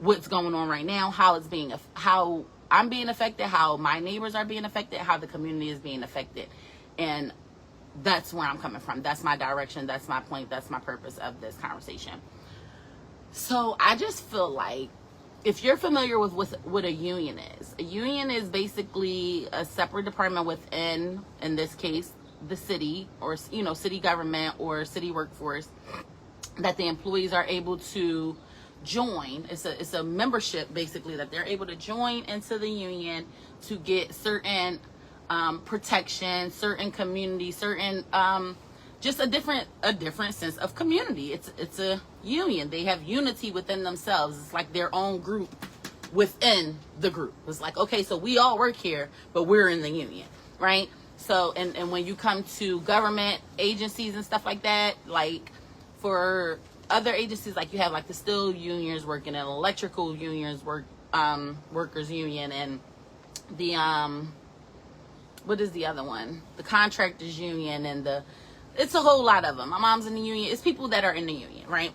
what's going on right now, how I'm being affected, how my neighbors are being affected, how the community is being affected. And that's where I'm coming from. That's my direction. That's my point. That's my purpose of this conversation. So I just feel like, if you're familiar with what a union is basically a separate department within, in this case, the city, or, you know, city government or city workforce, that the employees are able to join. It's a membership, basically, that they're able to join into the union to get certain protection, certain community, certain just a different sense of community. It's a union. They have unity within themselves. It's like their own group within the group. It's like, okay, so we all work here, but we're in the union, right? So, and when you come to government agencies and stuff like that, like for other agencies, like you have like the steel unions working, and electrical unions workers union, and the what is the other one? The contractors union, and it's a whole lot of them. My mom's in the union. It's people that are in the union, right?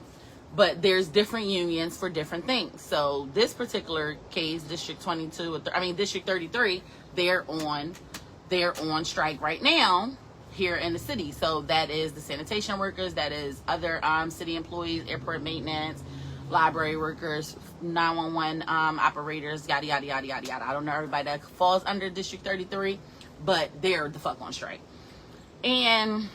But there's different unions for different things. So this particular case, District 33, they're on strike right now here in the city. So that is the sanitation workers, that is other city employees, airport maintenance, library workers, 911 operators, yada, yada, yada, yada, yada. I don't know everybody that falls under District 33, but they're the fuck on strike. And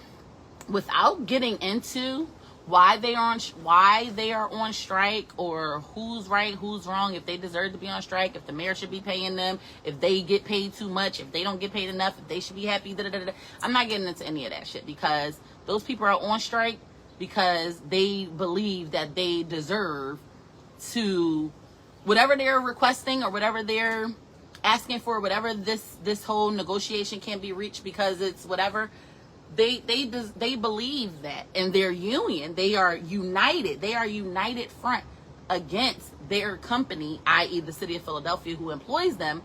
without getting into why they are on strike, or who's right, who's wrong, if they deserve to be on strike, if the mayor should be paying them, if they get paid too much, if they don't get paid enough, if they should be happy, I'm not getting into any of that shit, because those people are on strike because they believe that they deserve to, whatever they're requesting or whatever they're asking for, whatever this whole negotiation can be reached, because it's whatever. They believe that in their union, they are united. They are united front against their company, i.e. the city of Philadelphia, who employs them.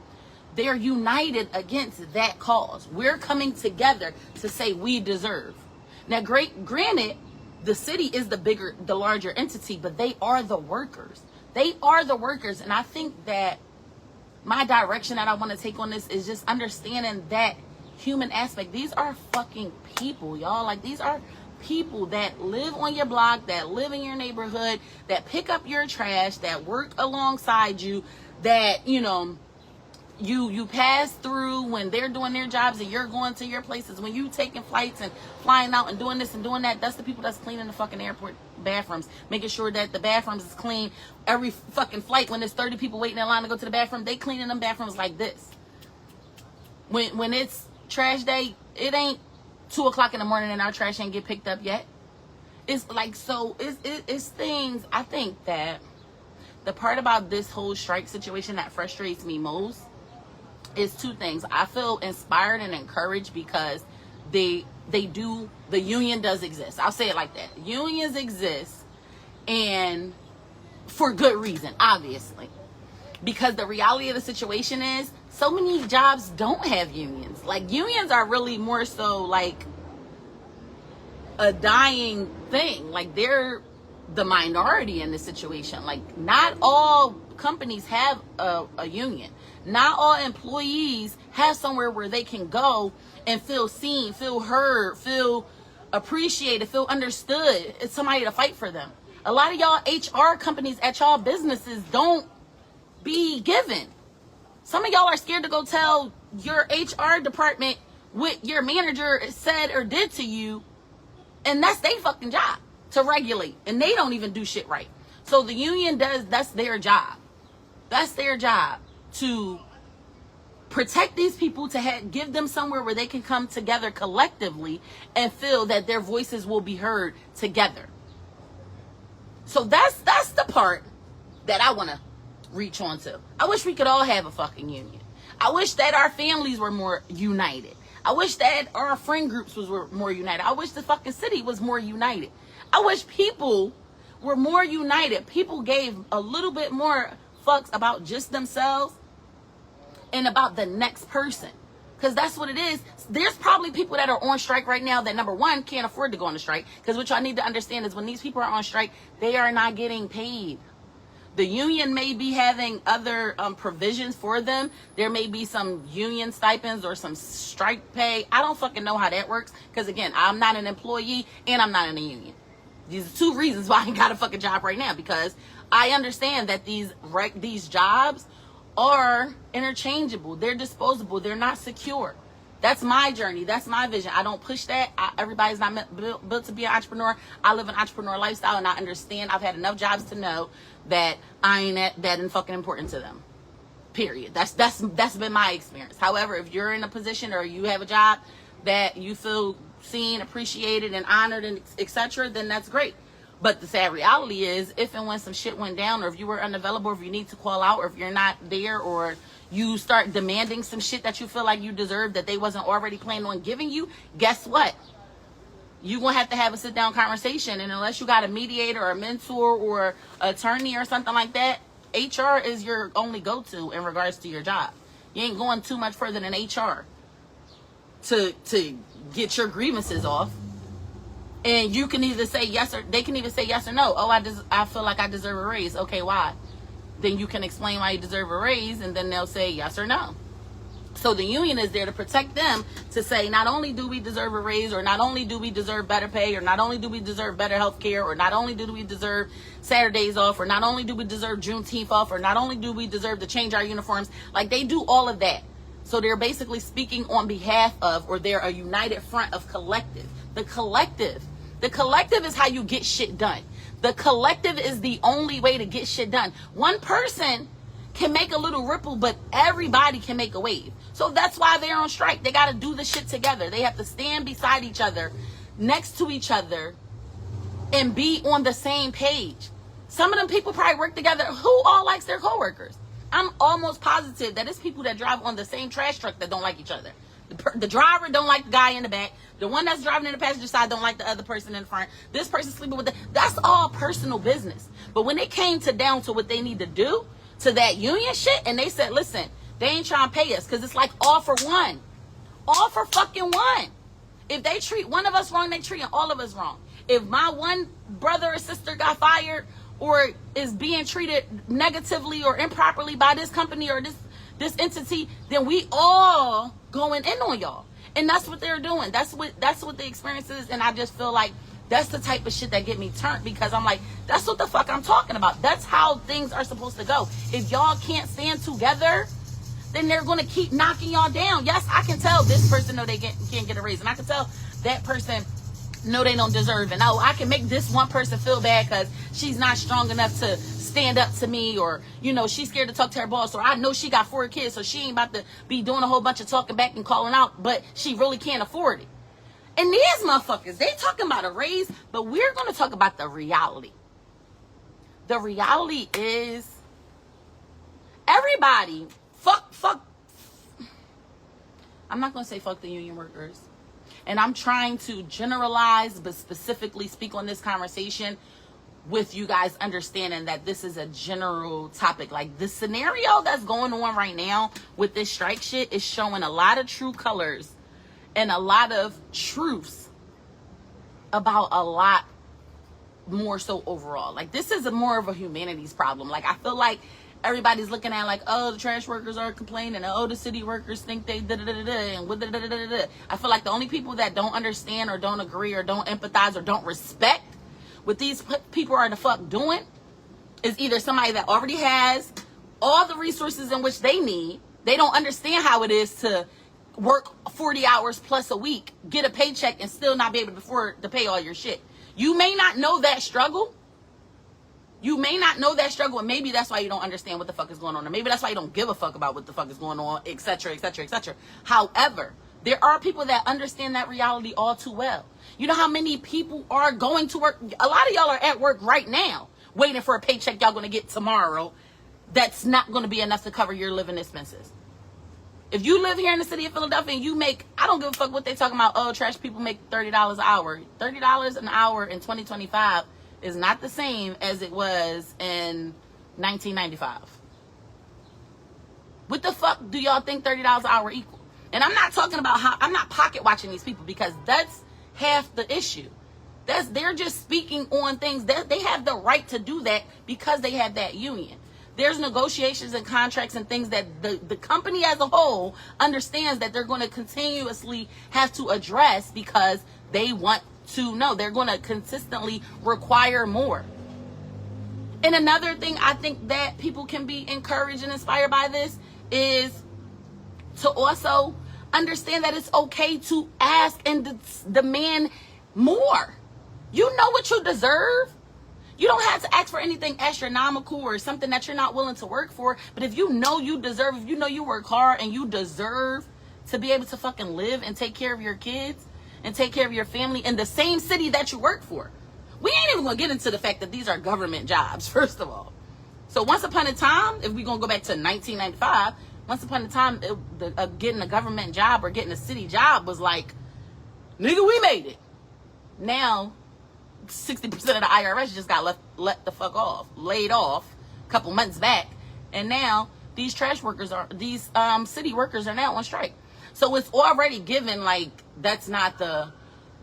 They are united against that cause. We're coming together to say we deserve. Now, granted, the city is the larger entity, but they are the workers. They are the workers. And I think that my direction that I want to take on this is just understanding that human aspect. These are fucking people, y'all. Like, these are people that live on your block, that live in your neighborhood, that pick up your trash, that work alongside you, that, you know, you pass through when they're doing their jobs and you're going to your places. When you taking flights and flying out and doing this and doing that, that's the people that's cleaning the fucking airport bathrooms, making sure that the bathrooms is clean. Every fucking flight, when there's 30 people waiting in line to go to the bathroom, they cleaning them bathrooms like this. When it's trash day, it ain't 2:00 in the morning and our trash ain't get picked up yet. It's like, so it's things. I think that the part about this whole strike situation that frustrates me most is two things. I feel inspired and encouraged because the union does exist. I'll say it like that. Unions exist, and for good reason, obviously. Because the reality of the situation is, so many jobs don't have unions. Like, unions are really more so like a dying thing. Like, they're the minority in the situation. Like, not all companies have a union. Not all employees have somewhere where they can go and feel seen, feel heard, feel appreciated, feel understood. It's somebody to fight for them. A lot of y'all HR companies at y'all businesses don't be given. Some of y'all are scared to go tell your HR department what your manager said or did to you, and that's their fucking job to regulate, and they don't even do shit right. So the union that's their job. That's their job, to protect these people, to give them somewhere where they can come together collectively and feel that their voices will be heard together. So that's the part that I want to reach onto. I wish we could all have a fucking union. I wish that our families were more united. I wish that our friend groups were more united. I wish the fucking city was more united. I wish people were more united. People gave a little bit more fucks about just themselves and about the next person. Because that's what it is. There's probably people that are on strike right now that, number one, can't afford to go on a strike. Because what y'all need to understand is when these people are on strike, they are not getting paid. The union may be having other provisions for them. There may be some union stipends or some strike pay. I don't fucking know how that works. Because again, I'm not an employee and I'm not in a union. These are two reasons why I ain't got a fucking job right now. Because I understand that these jobs are interchangeable. They're disposable. They're not secure. That's my journey. That's my vision. I don't push that. Everybody's not built to be an entrepreneur. I live an entrepreneur lifestyle, and I understand. I've had enough jobs to know that I ain't that fucking important to them. Period. That's been my experience. However, if you're in a position or you have a job that you feel seen, appreciated, and honored, and etc., then that's great. But the sad reality is, if and when some shit went down, or if you were unavailable, or if you need to call out, or if you're not there, or you start demanding some shit that you feel like you deserve that they wasn't already planning on giving you, guess what? You're going to have a sit-down conversation. And unless you got a mediator or a mentor or attorney or something like that, HR is your only go-to in regards to your job. You ain't going too much further than HR to get your grievances off. And you can either say yes or they can either say yes or no. Oh, I feel like I deserve a raise. Okay, why? Then you can explain why you deserve a raise, and then they'll say yes or no. So the union is there to protect them, to say not only do we deserve a raise, or not only do we deserve better pay, or not only do we deserve better health care, or not only do we deserve Saturdays off, or not only do we deserve Juneteenth off, or not only do we deserve to change our uniforms. Like, they do all of that. So they're basically speaking on behalf of, or they're a united front of collective. The collective is how you get shit done. The collective is the only way to get shit done. One person can make a little ripple, but everybody can make a wave. So that's why they're on strike. They got to do the shit together. They have to stand beside each other, next to each other, and be on the same page. Some of them people probably work together. Who all likes their coworkers? I'm almost positive that it's people that drive on the same trash truck that don't like each other. The driver don't like the guy in the back. The one that's driving in the passenger side don't like the other person in front. This person sleeping with that's all personal business. But when it came down to what they need to do to that union shit, and they said, listen, they ain't trying to pay us, because it's like all for one. All for fucking one. If they treat one of us wrong, they treating all of us wrong. If my one brother or sister got fired, or is being treated negatively or improperly by this company or this entity, then we all going in on y'all. And that's what they're doing. That's what the experience is. And I just feel like that's the type of shit that get me turned, because I'm like, that's what the fuck I'm talking about. That's how things are supposed to go. If y'all can't stand together, then they're going to keep knocking y'all down. Yes, I can tell this person know they can't get a raise, and I can tell that person know they don't deserve it. I can make this one person feel bad because she's not strong enough to stand up to me, or she's scared to talk to her boss, or I know she got 4 kids, so she ain't about to be doing a whole bunch of talking back and calling out, but she really can't afford it. And these motherfuckers, they talking about a raise, but we're going to talk about the reality. The reality is everybody fuck I'm not going to say fuck the union workers, and I'm trying to generalize but specifically speak on this conversation with you guys understanding that this is a general topic. Like, the scenario that's going on right now with this strike shit is showing a lot of true colors and a lot of truths about a lot more so overall. Like, this is more of a humanities problem. Like, I feel like everybody's looking at like, oh, the trash workers are complaining, and oh, the city workers think they da-da-da-da-da, and da-da-da-da-da. I feel like the only people that don't understand or don't agree or don't empathize or don't respect what these people are the fuck doing is either somebody that already has all the resources in which they need. They don't understand how it is to work 40 hours plus a week, get a paycheck, and still not be able to afford to pay all your shit. You may not know that struggle. You may not know that struggle, and maybe that's why you don't understand what the fuck is going on, or maybe that's why you don't give a fuck about what the fuck is going on, etc., etc., etc. However, there are people that understand that reality all too well. You know how many people are going to work? A lot of y'all are at work right now, waiting for a paycheck y'all going to get tomorrow that's not going to be enough to cover your living expenses. If you live here in the city of Philadelphia and you make, I don't give a fuck what they talking about, oh, trash people make $30 an hour. $30 an hour in 2025 is not the same as it was in 1995. What the fuck do y'all think $30 an hour equal? And I'm not talking about I'm not pocket watching these people, because that's half the issue. They're just speaking on things that they have the right to do that because they have that union. There's negotiations and contracts and things that the company as a whole understands that they're going to continuously have to address because they want to know. They're going to consistently require more. And another thing I think that people can be encouraged and inspired by this is to also understand that it's okay to ask and demand more. You know what you deserve. You don't have to ask for anything astronomical or something that you're not willing to work for. But if you know you deserve, if you know you work hard and you deserve to be able to fucking live and take care of your kids and take care of your family in the same city that you work for. We ain't even gonna get into the fact that these are government jobs, first of all. So once upon a time, if we're gonna go back to 1995, once upon a time, getting a government job or getting a city job was like, nigga, we made it. Now, 60% of the IRS just got let the fuck off, laid off a couple months back. And now these city workers are now on strike. So it's already given like that's not the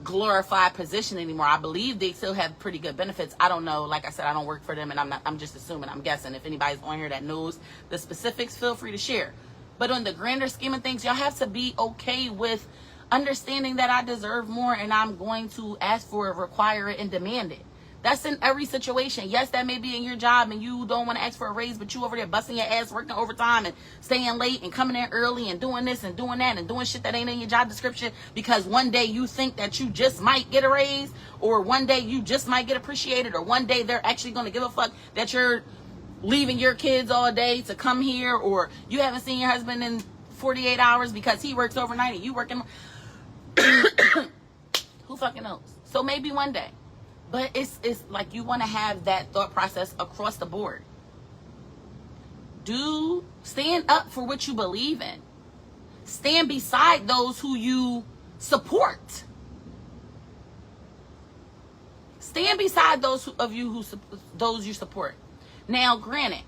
glorified position anymore. I believe they still have pretty good benefits. I don't know. Like I said, I don't work for them and I'm just assuming, I'm guessing. If anybody's on here that knows the specifics, feel free to share. But on the grander scheme of things, y'all have to be okay with understanding that I deserve more and I'm going to ask for it, require it, and demand it. That's in every situation. Yes, that may be in your job and you don't want to ask for a raise, but you over there busting your ass, working overtime and staying late and coming in early and doing this and doing that and doing shit that ain't in your job description because one day you think that you just might get a raise, or one day you just might get appreciated, or one day they're actually going to give a fuck that you're leaving your kids all day to come here, or you haven't seen your husband in 48 hours because he works overnight and you working. Who fucking knows? So maybe one day. But it's like you want to have that thought process across the board. Stand up for what you believe in. Stand beside those who you support. Stand beside those you support. Now, granted,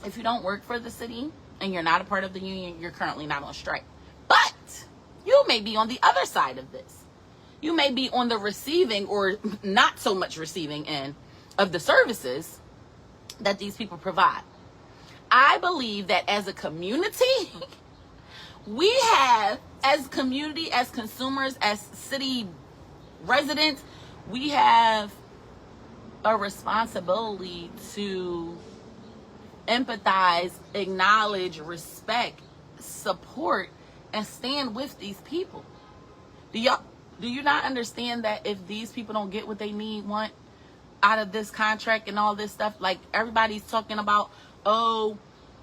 if you don't work for the city and you're not a part of the union, you're currently not on strike. But you may be on the other side of this. You may be on the receiving or not so much receiving end of the services that these people provide. I believe that as a community, we have, as community, as consumers, as city residents, we have a responsibility to empathize, acknowledge, respect, support, and stand with these people. Do you not understand that if these people don't get what they want out of this contract and all this stuff, like everybody's talking about, oh,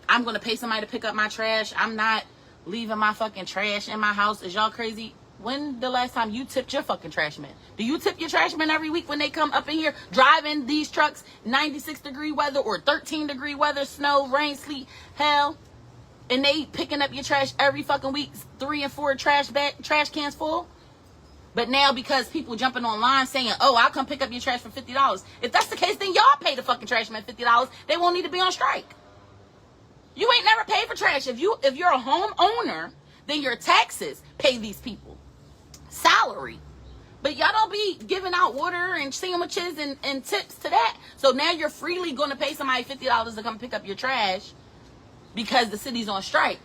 I'm going to pay somebody to pick up my trash. I'm not leaving my fucking trash in my house. Is y'all crazy? When the last time you tipped your fucking trash man? Do you tip your trash men every week when they come up in here driving these trucks, 96-degree weather or 13-degree weather, snow, rain, sleet, hell, and they picking up your trash every fucking week, 3 and 4 trash cans full? But now because people jumping online saying, oh, I'll come pick up your trash for $50. If that's the case, then y'all pay the fucking trash man $50. They won't need to be on strike. You ain't never paid for trash. If you're a homeowner, then your taxes pay these people salary. But y'all don't be giving out water and sandwiches and tips to that. So now you're freely going to pay somebody $50 to come pick up your trash because the city's on strike.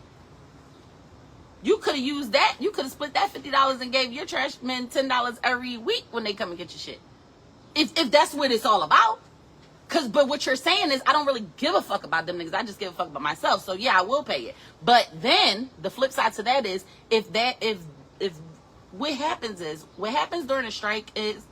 You could have used that. You could have split that $50 and gave your trash men $10 every week when they come and get your shit. If that's what it's all about. But what you're saying is, I don't really give a fuck about them niggas. I just give a fuck about myself. So yeah, I will pay it. But then the flip side to that is, what happens during a strike is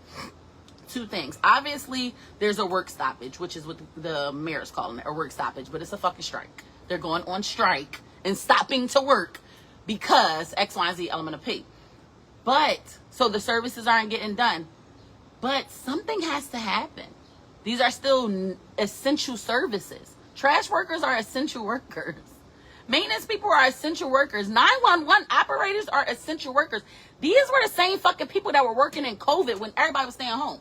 two things. Obviously, there's a work stoppage, which is what the mayor's calling it, a work stoppage, but it's a fucking strike. They're going on strike and stopping to work because X, Y, and Z element of P. But, so the services aren't getting done. But something has to happen. These are still essential services. Trash workers are essential workers. Maintenance people are essential workers. 911 operators are essential workers. These were the same fucking people that were working in COVID when everybody was staying home.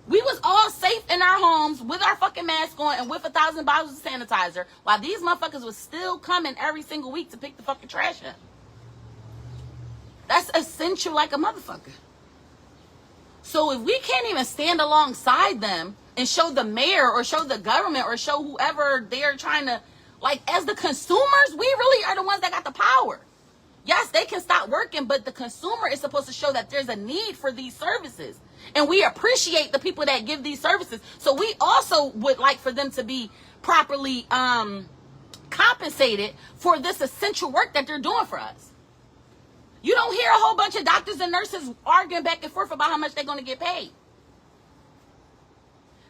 We was all safe in our homes with our fucking mask on and with 1,000 bottles of sanitizer while these motherfuckers was still coming every single week to pick the fucking trash up. That's essential like a motherfucker. So if we can't even stand alongside them and show the mayor or show the government or show whoever they're trying to, like, as the consumers, we really are the ones that got the power. Yes, they can stop working, but the consumer is supposed to show that there's a need for these services. And we appreciate the people that give these services. So we also would like for them to be properly compensated for this essential work that they're doing for us. You don't hear a whole bunch of doctors and nurses arguing back and forth about how much they're going to get paid.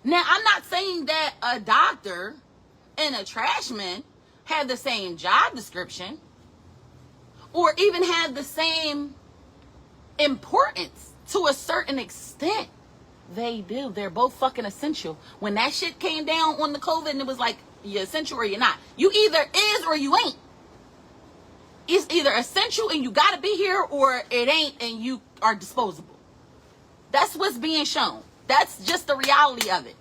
Now, I'm not saying that a doctor and a trashman have the same job description or even have the same importance to a certain extent. They do. They're both fucking essential. When that shit came down on the COVID and it was like, you're essential or you're not. You either is or you ain't. It's either essential and you gotta be here, or it ain't and you are disposable. That's what's being shown. That's just the reality of it.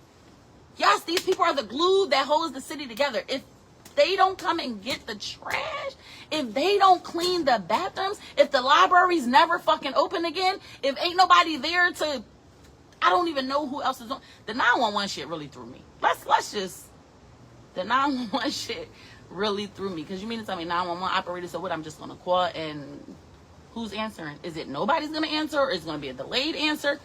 Yes, these people are the glue that holds the city together. If they don't come and get the trash, if they don't clean the bathrooms, if the library's never fucking open again, if ain't nobody there to, I don't even know who else is on. The 911 shit really threw me. Let's just, the 911 shit really threw me. Because you mean to tell me 911 operators, so what, I'm just going to call and who's answering? Is it nobody's going to answer, or is it going to be a delayed answer?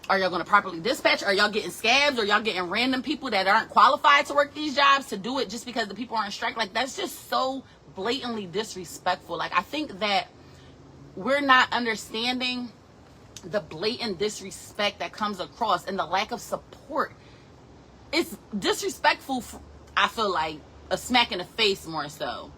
Are y'all going to properly dispatch? Are y'all getting scabs? Or y'all getting random people that aren't qualified to work these jobs to do it just because the people are on strike? Like, that's just so blatantly disrespectful. Like, I think that we're not understanding the blatant disrespect that comes across and the lack of support. It's disrespectful, I feel like, a smack in the face more so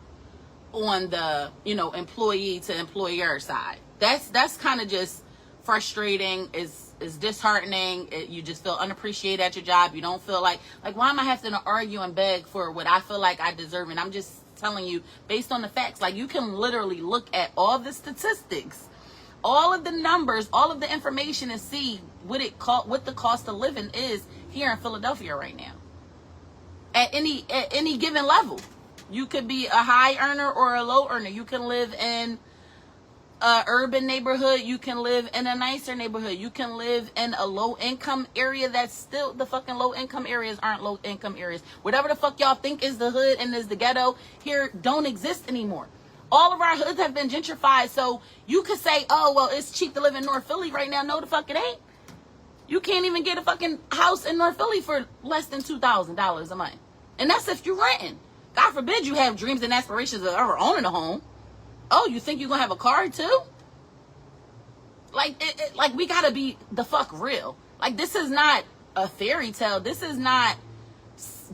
on the, employee to employer side. That's kind of just frustrating. Is disheartening. You just feel unappreciated at your job. You don't feel like why am I having to argue and beg for what I feel like I deserve? And I'm just telling you based on the facts. Like, you can literally look at all the statistics, all of the numbers, all of the information, and see what the cost of living is here in Philadelphia right now. At any given level, you could be a high earner or a low earner. You can live in a urban neighborhood. You can live in a nicer neighborhood. You can live in a low income area that's still, the fucking low income areas aren't low income areas. Whatever the fuck y'all think is the hood and is the ghetto here don't exist anymore. All of our hoods have been gentrified. So you could say, oh, well, it's cheap to live in North Philly right now. No, the fuck it ain't. You can't even get a fucking house in North Philly for less than $2,000 a month. And that's if you're renting. God forbid you have dreams and aspirations of ever owning a home. Oh, you think you're going to have a car too? Like, we got to be the fuck real. Like, this is not a fairy tale. This is not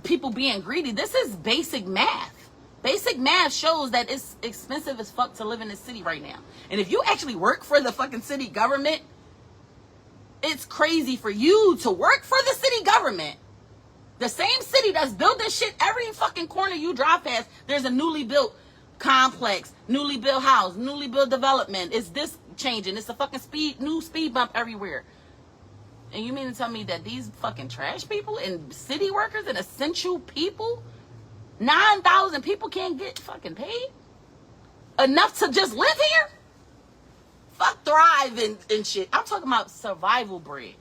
people being greedy. This is basic math. Basic math shows that it's expensive as fuck to live in this city right now. And if you actually work for the fucking city government, it's crazy for you to work for the city government. The same city that's building shit every fucking corner you drive past, there's a newly built complex, newly built house, newly built development. It's this changing. It's a fucking new speed bump everywhere. And you mean to tell me that these fucking trash people and city workers and essential people, 9,000 people can't get fucking paid enough to just live here? Fuck Thrive and shit. I'm talking about survival bread.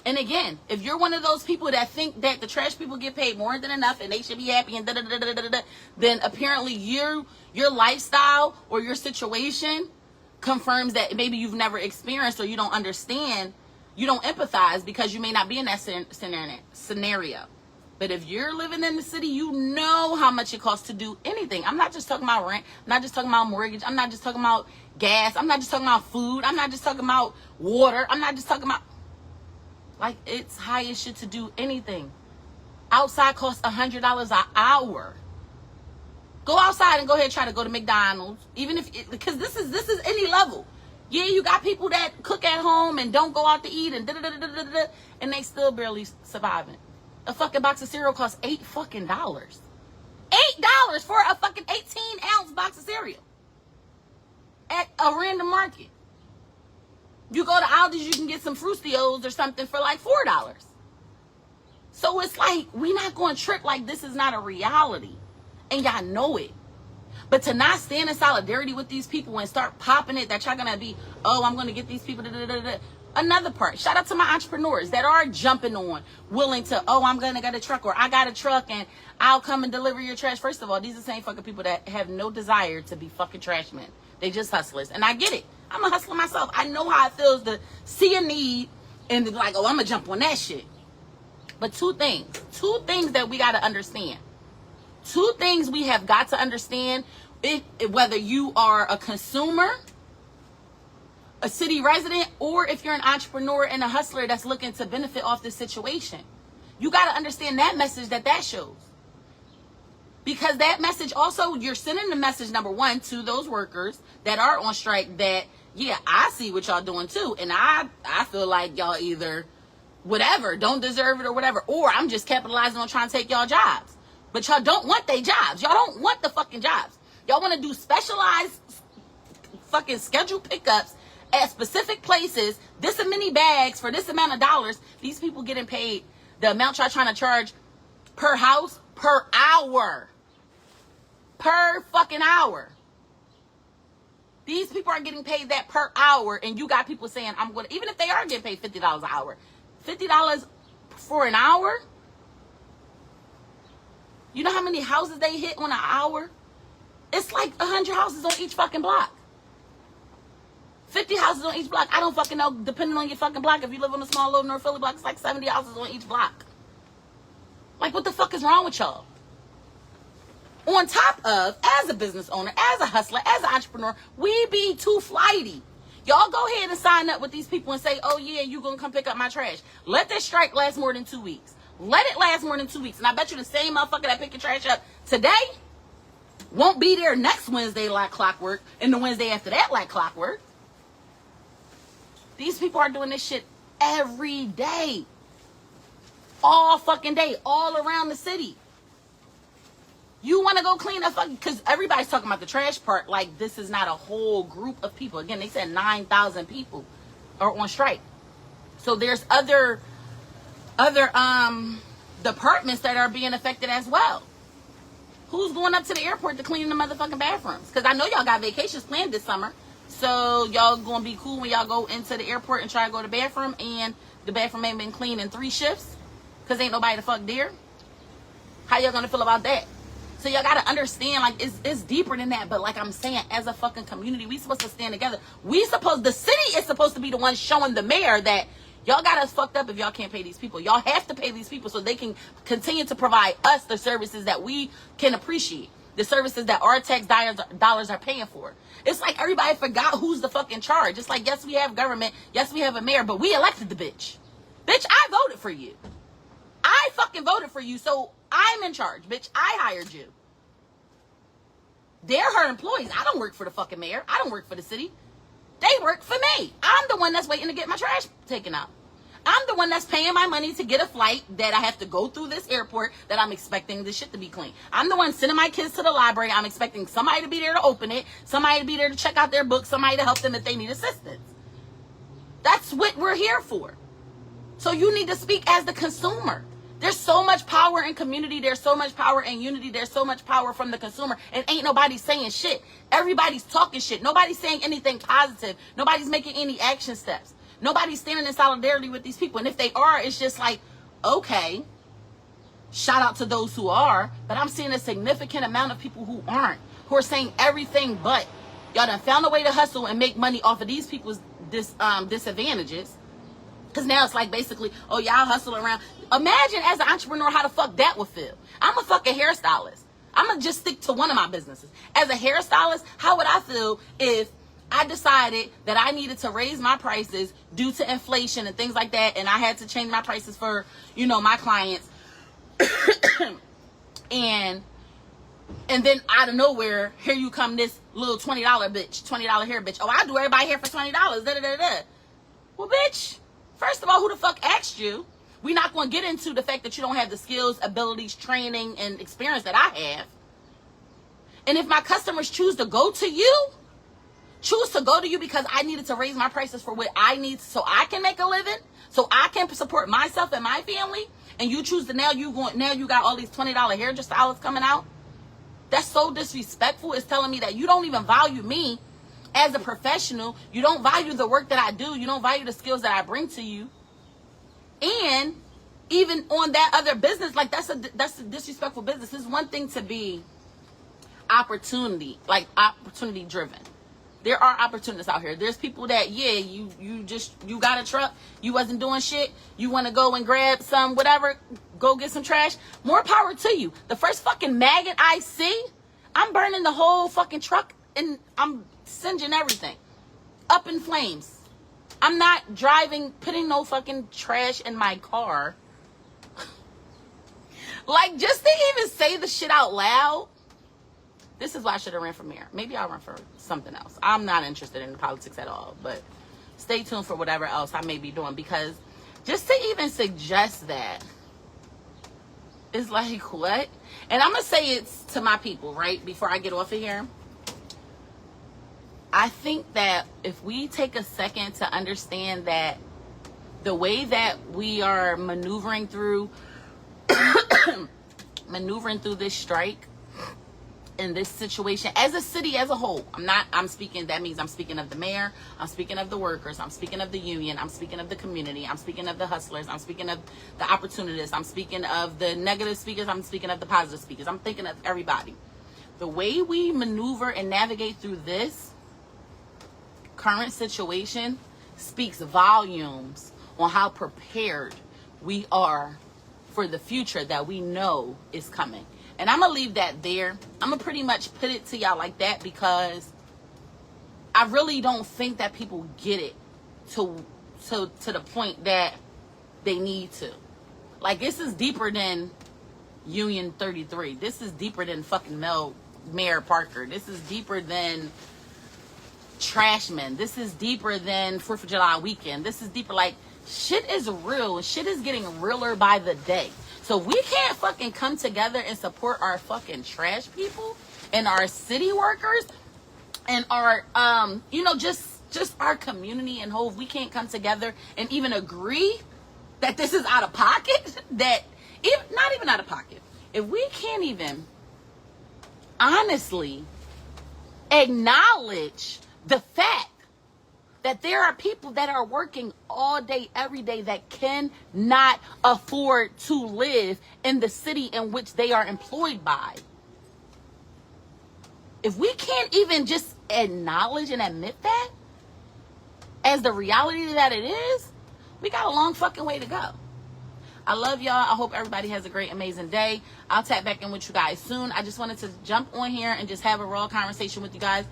And again, if you're one of those people that think that the trash people get paid more than enough and they should be happy and then apparently your lifestyle or your situation confirms that maybe you've never experienced or you don't understand, you don't empathize because you may not be in that scenario. But if you're living in the city, you know how much it costs to do anything. I'm not just talking about rent. I'm not just talking about mortgage. I'm not just talking about gas. I'm not just talking about food. I'm not just talking about water. I'm not just talking about... Like, it's high as shit to do anything. Outside costs $100 an hour. Go outside and go ahead and try to go to McDonald's. Even if, because this is any level. Yeah, you got people that cook at home and don't go out to eat and and they still barely surviving. A fucking box of cereal costs $8 fucking dollars. $8 for a fucking 18-ounce box of cereal. At a random market. You go to Aldi's, you can get some Frustios or something for like $4. So it's like, we're not going to trick like this is not a reality. And y'all know it. But to not stand in solidarity with these people and start popping it that y'all gonna be, oh, I'm gonna get these people, Another part, shout out to my entrepreneurs that are jumping on, willing to, oh, I'm gonna get a truck, or I got a truck and I'll come and deliver your trash. First of all, these are the same fucking people that have no desire to be fucking trash men. They just hustlers. And I get it. I'm a hustler myself. I know how it feels to see a need and be like, oh, I'm gonna jump on that shit. But two things that we gotta understand. Two things we have got to understand, whether you are a consumer, a city resident, or if you're an entrepreneur and a hustler that's looking to benefit off this situation. You got to understand that message that shows. Because that message also, you're sending the message, number one, to those workers that are on strike that, yeah, I see what y'all doing too. And I feel like y'all either whatever, don't deserve it or whatever, or I'm just capitalizing on trying to take y'all jobs. But y'all don't want their jobs. Y'all don't want the fucking jobs. Y'all want to do specialized fucking scheduled pickups at specific places, this many bags for this amount of dollars. These people getting paid the amount y'all trying to charge per house, per hour. Per fucking hour. These people are getting paid that per hour, and you got people saying, I'm going to, even if they are getting paid $50 an hour, $50 for an hour? You know how many houses they hit on an hour? It's like 100 houses on each fucking block. 50 houses on each block. I don't fucking know, depending on your fucking block. If you live on a small little North Philly block, it's like 70 houses on each block. Like, what the fuck is wrong with y'all? On top of, as a business owner, as a hustler, as an entrepreneur, we be too flighty. Y'all go ahead and sign up with these people and say, oh yeah, you gonna come pick up my trash. Let this strike last more than 2 weeks. Let it last more than 2 weeks. And I bet you the same motherfucker that pick your trash up today won't be there next Wednesday like clockwork, and the Wednesday after that like clockwork. These people are doing this shit every day. All fucking day. All around the city. You want to go clean up fucking... Because everybody's talking about the trash part like this is not a whole group of people. Again, they said 9,000 people are on strike. So there's other departments that are being affected as well. Who's going up to the airport to clean the motherfucking bathrooms? Because I know y'all got vacations planned this summer. So y'all gonna be cool when y'all go into the airport and try to go to the bathroom and the bathroom ain't been cleaned in 3 shifts because ain't nobody the fuck there. How y'all gonna feel about that? So y'all gotta understand, like, it's deeper than that. But like I'm saying, as a fucking community, we supposed to stand together. The city is supposed to be the one showing the mayor that y'all got us fucked up if y'all can't pay these people. Y'all have to pay these people so they can continue to provide us the services that we can appreciate. The services that our tax dollars are paying for. It's like everybody forgot who's the fucking charge. It's like, yes, we have government. Yes, we have a mayor, but we elected the bitch. Bitch, I voted for you. I fucking voted for you, so I'm in charge, bitch. I hired you. They're her employees. I don't work for the fucking mayor. I don't work for the city. They work for me. I'm the one that's waiting to get my trash taken out. I'm the one that's paying my money to get a flight that I have to go through this airport that I'm expecting this shit to be clean. I'm the one sending my kids to the library. I'm expecting somebody to be there to open it, somebody to be there to check out their books, somebody to help them if they need assistance. That's what we're here for. So you need to speak as the consumer. There's so much power in community. There's so much power in unity. There's so much power from the consumer. And ain't nobody saying shit. Everybody's talking shit. Nobody's saying anything positive. Nobody's making any action steps. Nobody's standing in solidarity with these people. And if they are, it's just like, okay, shout out to those who are. But I'm seeing a significant amount of people who aren't, who are saying everything but. Y'all done found a way to hustle and make money off of these people's disadvantages. Because now it's like basically, oh, y'all hustle around. Imagine as an entrepreneur how the fuck that would feel. I'm a fucking hairstylist. I'm going to just stick to one of my businesses. As a hairstylist, how would I feel if I decided that I needed to raise my prices due to inflation and things like that, and I had to change my prices for, you know, my clients, and then out of nowhere, here you come this little $20 bitch, $20 hair bitch. Oh, I do everybody hair for $20. Well, bitch, first of all, who the fuck asked you? We're not going to get into the fact that you don't have the skills, abilities, training, and experience that I have. And if my customers choose to go to you, because I needed to raise my prices for what I need so I can make a living, so I can support myself and my family, and you choose to now you got all these $20 hairstylists coming out. That's so disrespectful. It's telling me that you don't even value me as a professional. You don't value the work that I do. You don't value the skills that I bring to you. And even on that other business, like that's a disrespectful business. It's one thing to be opportunity driven. There are opportunities out here. There's people that, yeah, you got a truck, you wasn't doing shit, you want to go and grab some whatever, go get some trash. More power to you. The first fucking maggot I see, I'm burning the whole fucking truck and I'm singeing everything up in flames. I'm not driving, putting no fucking trash in my car. Like, just to even say the shit out loud. This is why I should have ran for mayor. Maybe I'll run for something else. I'm not interested in politics at all. But stay tuned for whatever else I may be doing. Because just to even suggest that is like, what? And I'm going to say it to my people, right? Before I get off of here. I think that if we take a second to understand that the way that we are maneuvering through this strike, in this situation, as a city as a whole, that means I'm speaking of the mayor, I'm speaking of the workers, I'm speaking of the union, I'm speaking of the community, I'm speaking of the hustlers, I'm speaking of the opportunists, I'm speaking of the negative speakers, I'm speaking of the positive speakers, I'm thinking of everybody. The way we maneuver and navigate through this current situation speaks volumes on how prepared we are for the future that we know is coming. And I'm going to leave that there. I'm going to pretty much put it to y'all like that because I really don't think that people get it to the point that they need to. Like, this is deeper than Union 33. This is deeper than fucking Mayor Parker. This is deeper than Trashmen. This is deeper than 4th of July weekend. This is deeper. Like, shit is real and shit is getting realer by the day. So we can't fucking come together and support our fucking trash people and our city workers and our just our community and whole. We can't come together and even agree that this is out of pocket. That if not even out of pocket, if we can't even honestly acknowledge the fact that there are people that are working all day, every day that cannot afford to live in the city in which they are employed by. If we can't even just acknowledge and admit that as the reality that it is, we got a long fucking way to go. I love y'all. I hope everybody has a great, amazing day. I'll tap back in with you guys soon. I just wanted to jump on here and just have a raw conversation with you guys.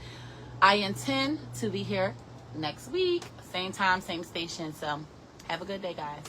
I intend to be here next week, same time, same station. So have a good day, guys.